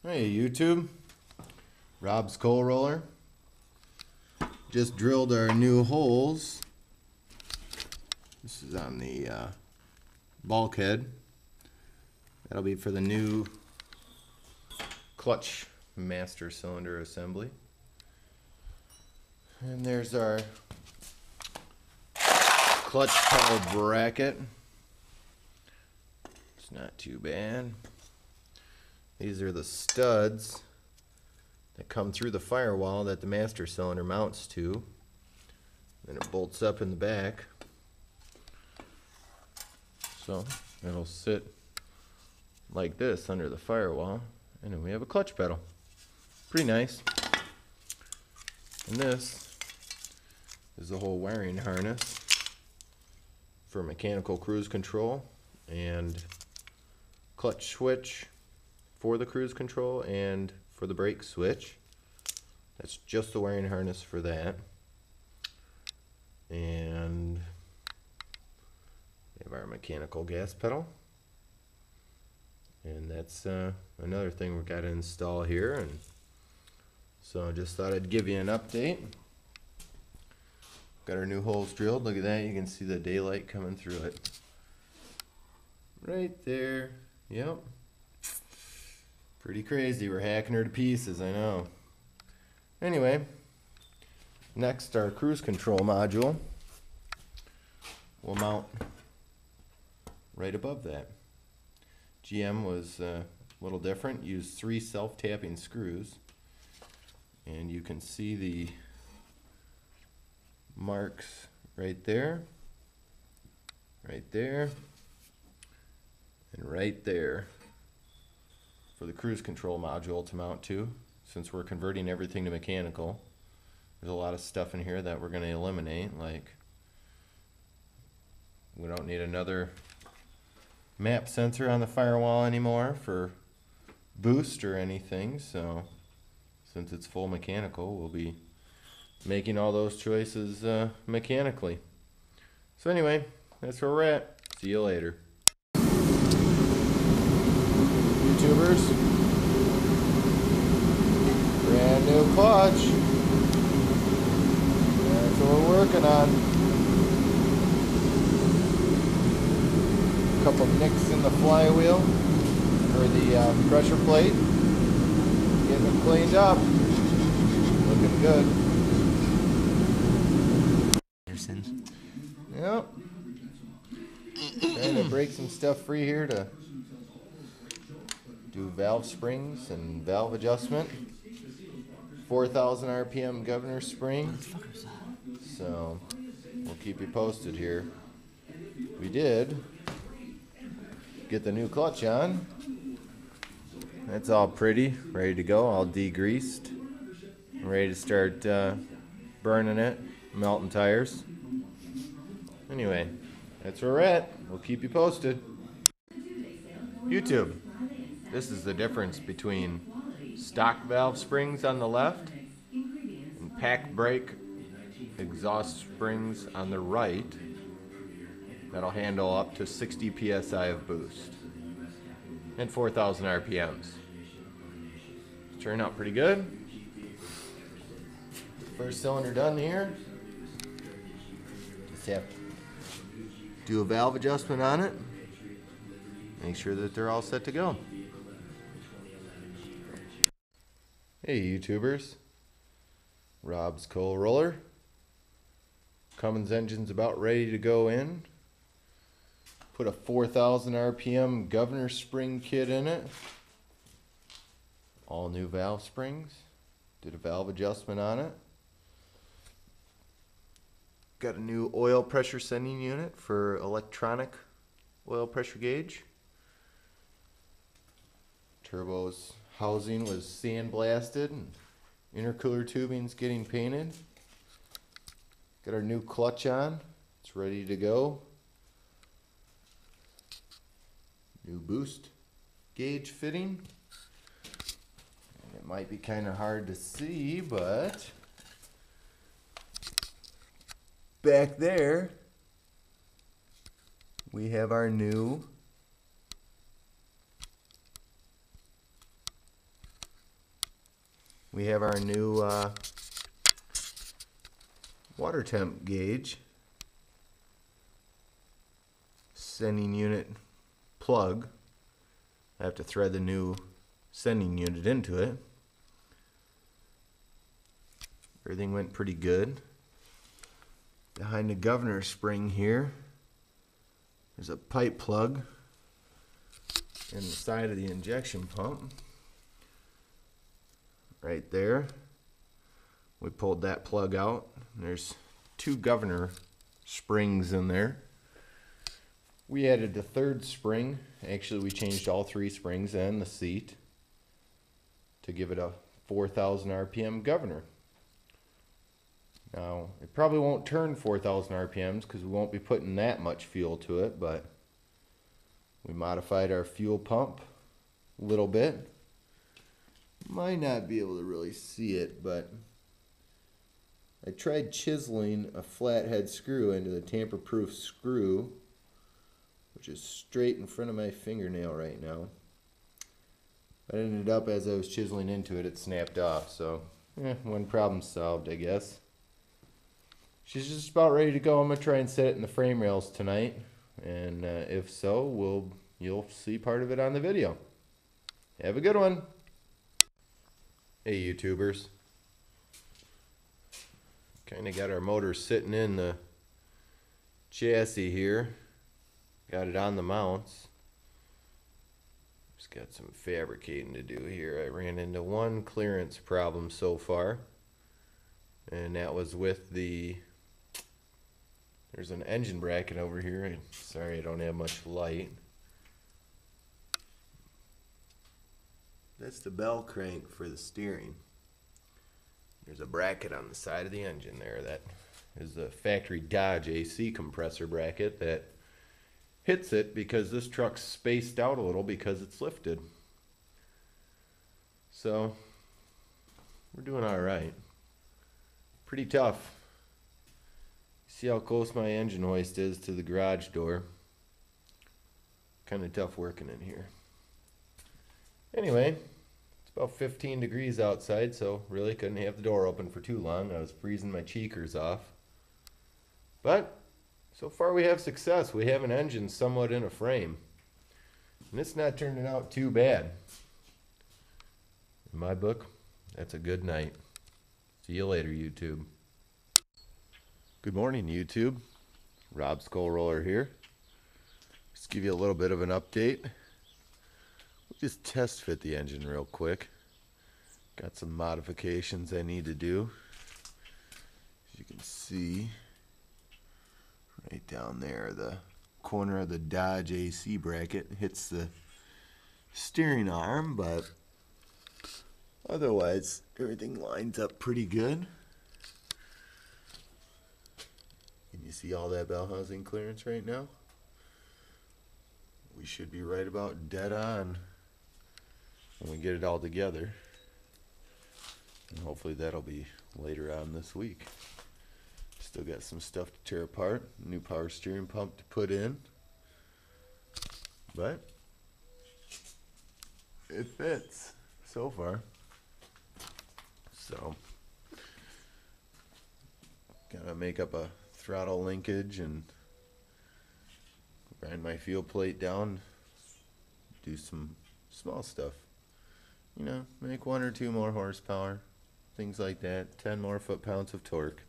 Hey YouTube, Rob's Coal Roller. Just drilled our new holes. This is on the bulkhead. That'll be for the new clutch master cylinder assembly. And there's our clutch pedal bracket. It's not too bad. These are the studs that come through the firewall that the master cylinder mounts to. Then it bolts up in the back. So it'll sit like this under the firewall. And then we have a clutch pedal. Pretty nice. And this is the whole wiring harness for mechanical cruise control and clutch switch for the cruise control and for the brake switch. That's just the wiring harness for that. And we have our mechanical gas pedal. And that's another thing we've got to install here. And so I just thought I'd give you an update. Got our new holes drilled. Look at that. You can see the daylight coming through it. Right there. Yep. Pretty crazy. We're hacking her to pieces, I know. Anyway, next our cruise control module will mount right above that. GM was a little different. Used 3 self-tapping screws. And you can see the marks right there, and right there for the cruise control module to mount to. Since we're converting everything to mechanical, there's a lot of stuff in here that we're going to eliminate, like we don't need another map sensor on the firewall anymore for boost or anything. So since it's full mechanical, we'll be making all those choices mechanically. So anyway, that's where we're at. See you later. YouTubers, brand new clutch. That's what we're working on. A couple nicks in the flywheel or the pressure plate. Getting it cleaned up. Looking good. Yep. Trying to break some stuff free here to do valve springs and valve adjustment. 4,000 RPM governor spring. So we'll keep you posted here. We did get the new clutch on. That's all pretty, ready to go, all degreased. Ready to start burning it, melting tires. Anyway, that's where we're at. We'll keep you posted. YouTube, this is the difference between stock valve springs on the left and pack brake exhaust springs on the right. That'll handle up to 60 psi of boost and 4,000 RPMs. Turned out pretty good. First cylinder done here. Just have to do a valve adjustment on it. Make sure that they're all set to go. Hey YouTubers, Rob's Coal Roller. Cummins engine's about ready to go in. Put a 4,000 RPM governor spring kit in it. All new valve springs. Did a valve adjustment on it. Got a new oil pressure sending unit for electronic oil pressure gauge. Turbo's housing was sandblasted and intercooler tubing's getting painted. Got our new clutch on. It's ready to go. New boost gauge fitting. And it might be kind of hard to see, but back there we have our new we have our new water temp gauge, sending unit plug. I have to thread the new sending unit into it. Everything went pretty good. Behind the governor spring here, there's a pipe plug in the side of the injection pump. Right there. We pulled that plug out. There's 2 governor springs in there. We added the 3rd spring. Actually, we changed all 3 springs and the seat to give it a 4,000 RPM governor. Now, it probably won't turn 4,000 RPMs because we won't be putting that much fuel to it, but we modified our fuel pump a little bit. Might not be able to really see it, but I tried chiseling a flathead screw into the tamper-proof screw, which is straight in front of my fingernail right now. But it ended up, as I was chiseling into it, it snapped off. So, one problem solved, I guess. She's just about ready to go. I'm going to try and set it in the frame rails tonight. And if so, you'll see part of it on the video. Have a good one. Hey, YouTubers. Kind of got our motor sitting in the chassis here. Got it on the mounts. Just got some fabricating to do here. I ran into one clearance problem so far, and that was with there's an engine bracket over here. Sorry, I don't have much light. That's the bell crank for the steering. There's a bracket on the side of the engine there. That is the factory Dodge AC compressor bracket that hits it because this truck's spaced out a little because it's lifted. So we're doing all right. Pretty tough. See how close my engine hoist is to the garage door. Kind of tough working in here. Anyway, it's about 15 degrees outside, so really couldn't have the door open for too long. I was freezing my cheekers off. But so far we have success. We have an engine somewhat in a frame. And it's not turning out too bad. In my book, that's a good night. See you later, YouTube. Good morning, YouTube. Rob Skull Roller here. Just give you a little bit of an update. We'll just test fit the engine real quick. Got some modifications I need to do. As you can see, right down there, the corner of the Dodge AC bracket hits the steering arm, but otherwise everything lines up pretty good. Can you see all that bell housing clearance right now? We should be right about dead on when we get it all together. And hopefully that'll be later on this week. Still got some stuff to tear apart. New power steering pump to put in. But it fits so far. So gotta make up a throttle linkage and grind my fuel plate down. Do some small stuff. You know, make 1 or 2 more horsepower. Things like that. 10 more foot-pounds of torque.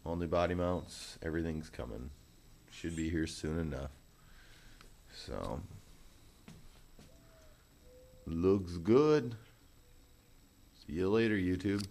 All new body mounts. Everything's coming. Should be here soon enough. So, looks good. See you later, YouTube.